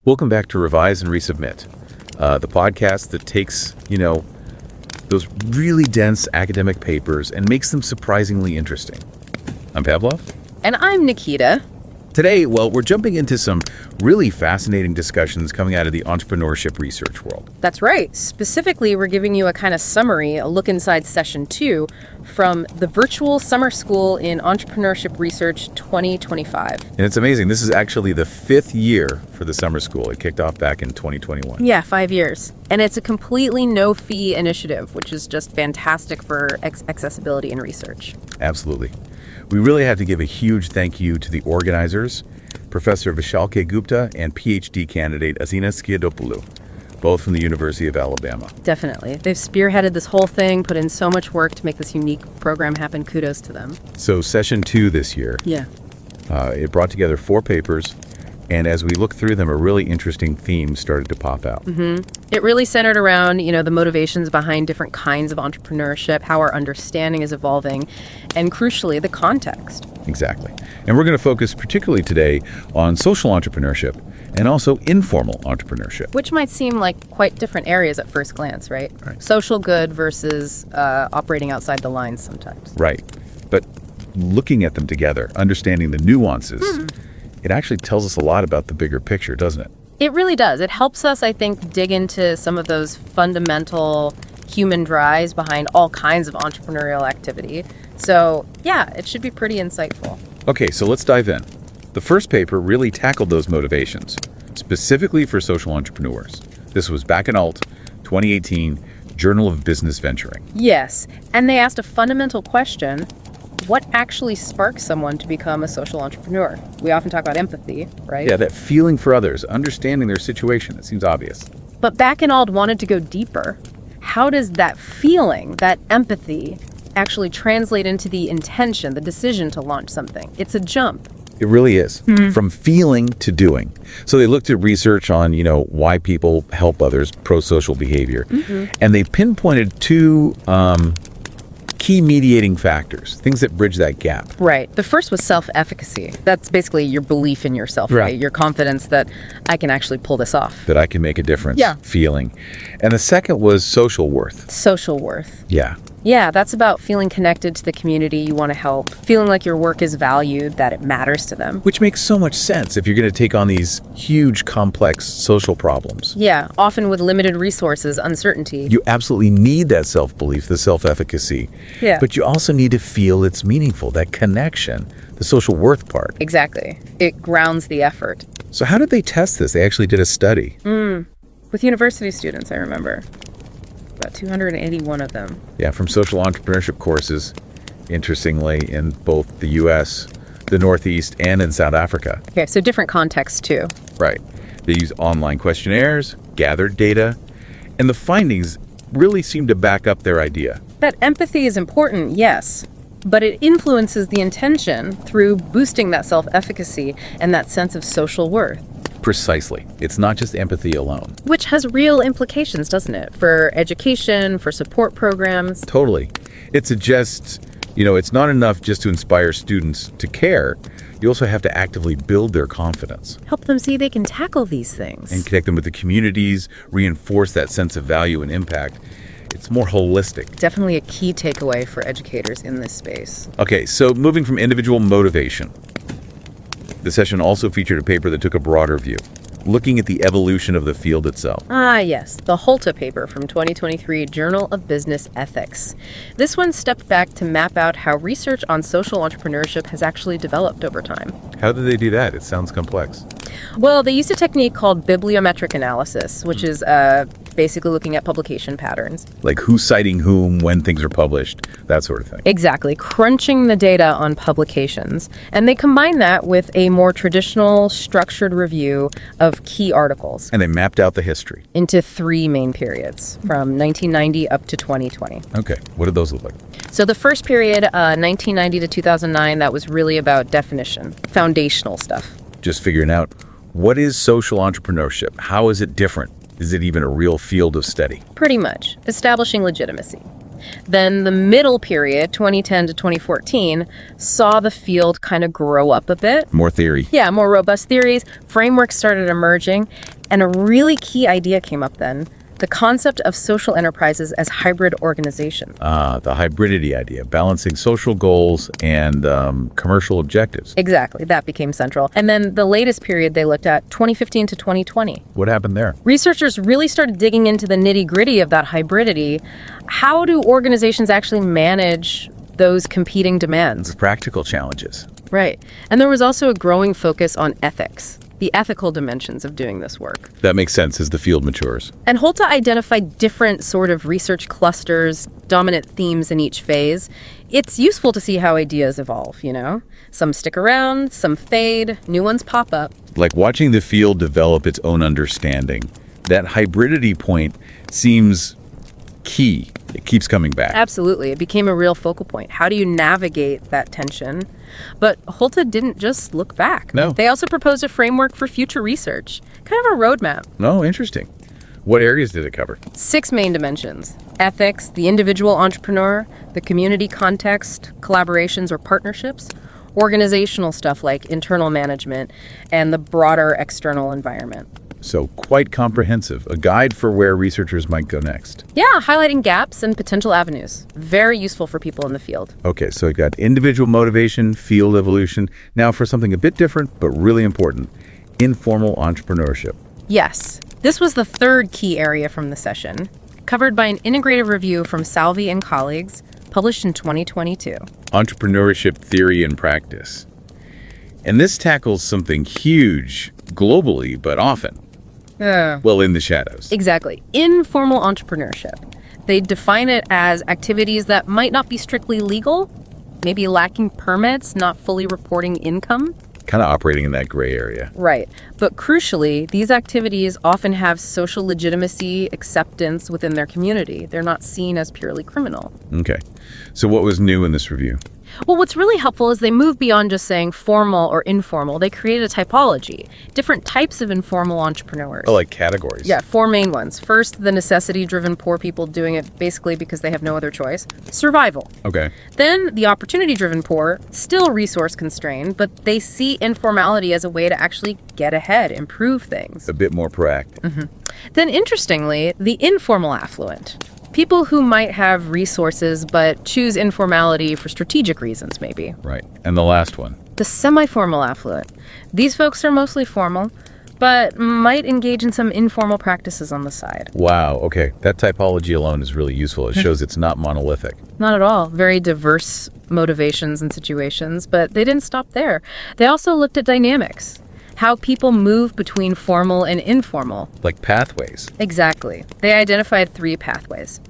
Welcome back to Revise and Resubmit, the podcast that takes, those really dense academic papers and makes them surprisingly interesting. I'm Pavlov. And I'm Nikita. Today, we're jumping into some really fascinating discussions coming out of the entrepreneurship research world. That's right. Specifically, we're giving you a kind of summary, a look inside session 2 from the virtual summer school in entrepreneurship research 2025. And it's amazing. This is actually the 5th year for the summer school. It kicked off back in 2021. Yeah, 5 years. And it's a completely no-fee initiative, which is just fantastic for accessibility in research. Absolutely. We really have to give a huge thank you to the organizers, Professor Vishalke Gupta and PhD candidate Azina Skiadopoulou, both from the University of Alabama. Definitely. They've spearheaded this whole thing, put in so much work to make this unique program happen. Kudos to them. So session 2 this year, it brought together 4 papers, and as we looked through them, a really interesting theme started to pop out. It really centered around, the motivations behind different kinds of entrepreneurship, how our understanding is evolving, and crucially, the context. Exactly. And we're going to focus particularly today on social entrepreneurship and also informal entrepreneurship. Which might seem like quite different areas at first glance, right? Social good versus operating outside the lines sometimes. Right. But looking at them together, understanding the nuances, it actually tells us a lot about the bigger picture, doesn't it? It really does. It helps us, I think, dig into some of those fundamental human drives behind all kinds of entrepreneurial activity. So, yeah, it should be pretty insightful. Okay, so let's dive in. The first paper really tackled those motivations, specifically for social entrepreneurs. This was Bacq Alt, 2018, Journal of Business Venturing. Yes, and they asked a fundamental question: what actually sparks someone to become a social entrepreneur? We often talk about empathy, right? Yeah, that feeling for others, understanding their situation. It seems obvious. But Bacq Alt wanted to go deeper. How does that feeling, that empathy, actually translate into the intention, the decision to launch something? It's a jump. It really is. From feeling to doing. So they looked at research on, why people help others, pro-social behavior. And they pinpointed 2 key mediating factors, things that bridge that gap. Right. The first was self-efficacy. That's basically your belief in yourself, right? Your confidence that I can actually pull this off. That I can make a difference. Yeah. Feeling. And the second was social worth. Social worth. Yeah. Yeah, that's about feeling connected to the community you want to help, feeling like your work is valued, that it matters to them. Which makes so much sense if you're going to take on these huge, complex social problems. Yeah, often with limited resources, uncertainty. You absolutely need that self-belief, the self-efficacy. Yeah. But you also need to feel it's meaningful, that connection, the social worth part. Exactly. It grounds the effort. So how did they test this? They actually did a study. With university students, I remember. About 281 of them. Yeah, from social entrepreneurship courses, interestingly, in both the U.S., the Northeast, and in South Africa. Okay, so different contexts too. Right. They use online questionnaires, gathered data, and the findings really seem to back up their idea. That empathy is important, yes, but it influences the intention through boosting that self-efficacy and that sense of social worth. Precisely. It's not just empathy alone. Which has real implications, doesn't it? For education, for support programs. Totally. It suggests, it's not enough just to inspire students to care. You also have to actively build their confidence. Help them see they can tackle these things. And connect them with the communities, reinforce that sense of value and impact. It's more holistic. Definitely a key takeaway for educators in this space. Okay, so moving from individual motivation. The session also featured a paper that took a broader view, looking at the evolution of the field itself. Yes, the Holta paper from 2023, Journal of Business Ethics. This one stepped back to map out how research on social entrepreneurship has actually developed over time. How did they do that? It sounds complex. Well, they used a technique called bibliometric analysis, which is basically looking at publication patterns. Like who's citing whom, when things are published, that sort of thing. Exactly, crunching the data on publications. And they combine that with a more traditional, structured review of key articles. And they mapped out the history. Into 3 main periods, from 1990 up to 2020. Okay, what did those look like? So the first period, 1990 to 2009, that was really about definition, foundational stuff. Just figuring out, what is social entrepreneurship? How is it different? Is it even a real field of study? Pretty much. Establishing legitimacy. Then the middle period, 2010 to 2014, saw the field kind of grow up a bit. More theory. Yeah, more robust theories, frameworks started emerging, and a really key idea came up then. The concept of social enterprises as hybrid organization. The hybridity idea, balancing social goals and commercial objectives. Exactly, that became central. And then the latest period they looked at, 2015 to 2020. What happened there? Researchers really started digging into the nitty-gritty of that hybridity. How do organizations actually manage those competing demands? Practical challenges. Right. And there was also a growing focus on ethics, the ethical dimensions of doing this work. That makes sense as the field matures. And Holta identified different sort of research clusters, dominant themes in each phase. It's useful to see how ideas evolve, you know? Some stick around, some fade, new ones pop up. Like watching the field develop its own understanding. That hybridity point seems key. It keeps coming back. Absolutely. It became a real focal point. How do you navigate that tension? But Holta didn't just look back. No. They also proposed a framework for future research, kind of a roadmap. Oh, interesting. What areas did it cover? 6 main dimensions: ethics, the individual entrepreneur, the community context, collaborations or partnerships, organizational stuff like internal management, and the broader external environment. So quite comprehensive, a guide for where researchers might go next. Yeah, highlighting gaps and potential avenues. Very useful for people in the field. Okay, so you got individual motivation, field evolution. Now for something a bit different, but really important, informal entrepreneurship. Yes, this was the third key area from the session, covered by an integrative review from Salvi and colleagues, published in 2022. Entrepreneurship theory and practice. And this tackles something huge globally, but often. Well, in the shadows. Exactly. Informal entrepreneurship. They define it as activities that might not be strictly legal, maybe lacking permits, not fully reporting income. Kind of operating in that gray area. Right. But crucially, these activities often have social legitimacy, acceptance within their community. They're not seen as purely criminal. Okay. So what was new in this review? Well, what's really helpful is they move beyond just saying formal or informal. They create a typology, different types of informal entrepreneurs. Oh, like categories. Yeah, 4 main ones. First, the necessity-driven poor people doing it basically because they have no other choice. Survival. Okay. Then the opportunity-driven poor, still resource-constrained, but they see informality as a way to actually get ahead, improve things. A bit more proactive. Mm-hmm. Then, interestingly, the informal affluent. People who might have resources but choose informality for strategic reasons, maybe. Right. And the last one. The semi-formal affluent. These folks are mostly formal, but might engage in some informal practices on the side. Wow. Okay. That typology alone is really useful. It shows it's not monolithic. Not at all. Very diverse motivations and situations, but they didn't stop there. They also looked at dynamics. How people move between formal and informal. Like pathways. Exactly. They identified 3 pathways.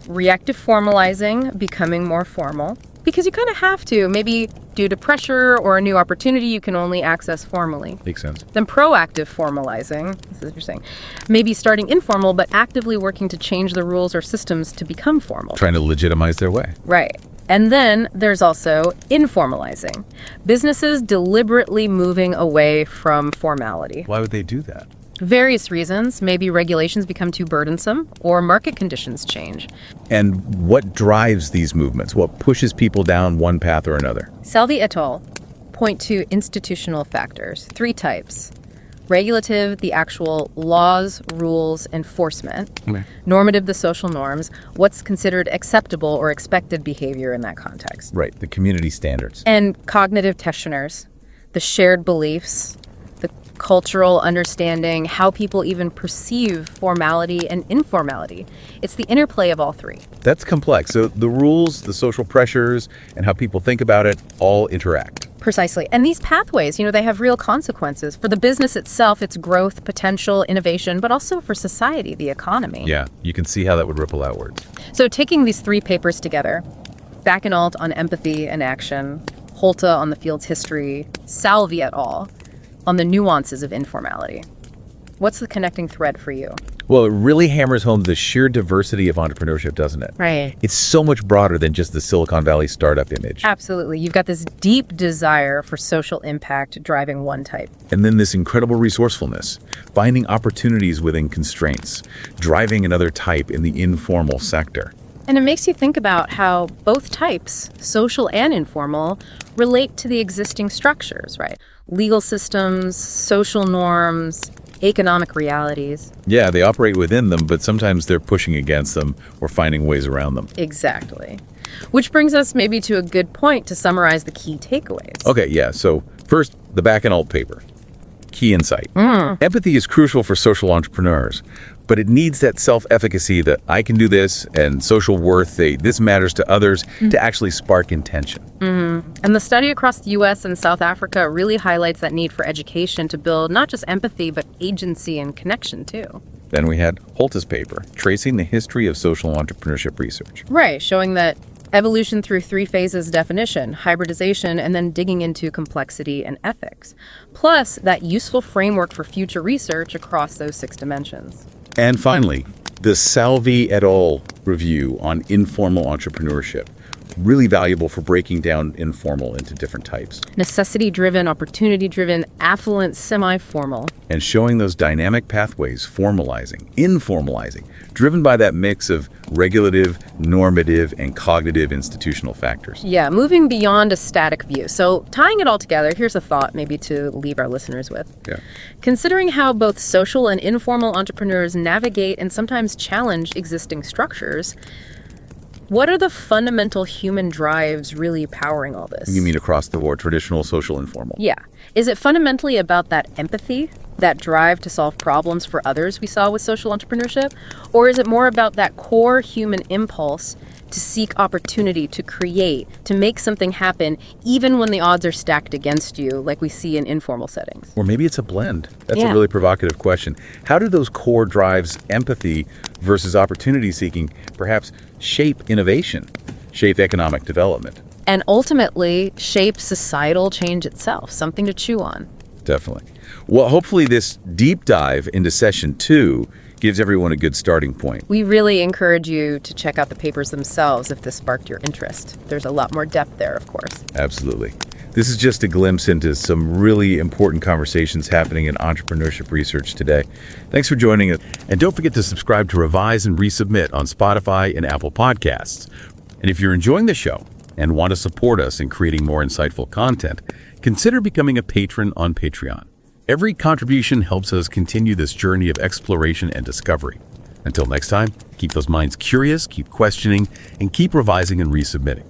Reactive formalizing, becoming more formal, because you kind of have to. Maybe due to pressure or a new opportunity, you can only access formally. Makes sense. Then proactive formalizing, this is interesting, maybe starting informal, but actively working to change the rules or systems to become formal. Trying to legitimize their way. Right. And then there's also informalizing. Businesses deliberately moving away from formality. Why would they do that? Various reasons. Maybe regulations become too burdensome or market conditions change. And what drives these movements? What pushes people down one path or another? Salvi et al. Point to institutional factors, 3 types. Regulative, the actual laws, rules, enforcement. Okay. Normative, the social norms, what's considered acceptable or expected behavior in that context. Right, the community standards. And cognitive tensioners, the shared beliefs, the cultural understanding, how people even perceive formality and informality. It's the interplay of all 3. That's complex. So the rules, the social pressures, and how people think about it all interact. Precisely. And these pathways, they have real consequences. For the business itself, its growth, potential, innovation, but also for society, the economy. Yeah, you can see how that would ripple outwards. So taking these 3 papers together, Bacq Alt on empathy and action, Holta on the field's history, Salvi et al. On the nuances of informality. What's the connecting thread for you? Well, it really hammers home the sheer diversity of entrepreneurship, doesn't it? Right. It's so much broader than just the Silicon Valley startup image. Absolutely. You've got this deep desire for social impact driving one type. And then this incredible resourcefulness, finding opportunities within constraints, driving another type in the informal sector. And it makes you think about how both types, social and informal, relate to the existing structures, right? Legal systems, social norms, economic realities. Yeah, they operate within them, but sometimes they're pushing against them or finding ways around them. Exactly. Which brings us maybe to a good point to summarize the key takeaways. Okay, yeah. So first, the Bacq Alt paper. Key insight. Empathy is crucial for social entrepreneurs, but it needs that self-efficacy that I can do this and social worth, this matters to others, to actually spark intention. And the study across the U.S. and South Africa really highlights that need for education to build not just empathy, but agency and connection, too. Then we had Holta's paper, tracing the history of social entrepreneurship research. Right, showing that evolution through 3 phases: definition, hybridization, and then digging into complexity and ethics. Plus, that useful framework for future research across those 6 dimensions. And finally, the Salvi et al. Review on informal entrepreneurship. Really valuable for breaking down informal into different types. Necessity-driven, opportunity-driven, affluent, semi-formal. And showing those dynamic pathways, formalizing, informalizing, driven by that mix of regulative, normative, and cognitive institutional factors. Yeah, moving beyond a static view. So tying it all together, here's a thought maybe to leave our listeners with. Yeah. Considering how both social and informal entrepreneurs navigate and sometimes challenge existing structures, what are the fundamental human drives really powering all this? You mean across the board, traditional, social, informal? Yeah. Is it fundamentally about that empathy, that drive to solve problems for others we saw with social entrepreneurship? Or is it more about that core human impulse to seek opportunity, to create, to make something happen, even when the odds are stacked against you, like we see in informal settings? Or maybe it's a blend. That's a really provocative question. How do those core drives, empathy versus opportunity seeking, perhaps shape innovation, shape economic development? And ultimately shape societal change itself, something to chew on. Definitely. Well, hopefully this deep dive into session 2 gives everyone a good starting point. We really encourage you to check out the papers themselves if this sparked your interest. There's a lot more depth there, of course. Absolutely. This is just a glimpse into some really important conversations happening in entrepreneurship research today. Thanks for joining us. And don't forget to subscribe to Revise and Resubmit on Spotify and Apple Podcasts. And if you're enjoying the show and want to support us in creating more insightful content, consider becoming a patron on Patreon. Every contribution helps us continue this journey of exploration and discovery. Until next time, keep those minds curious, keep questioning, and keep revising and resubmitting.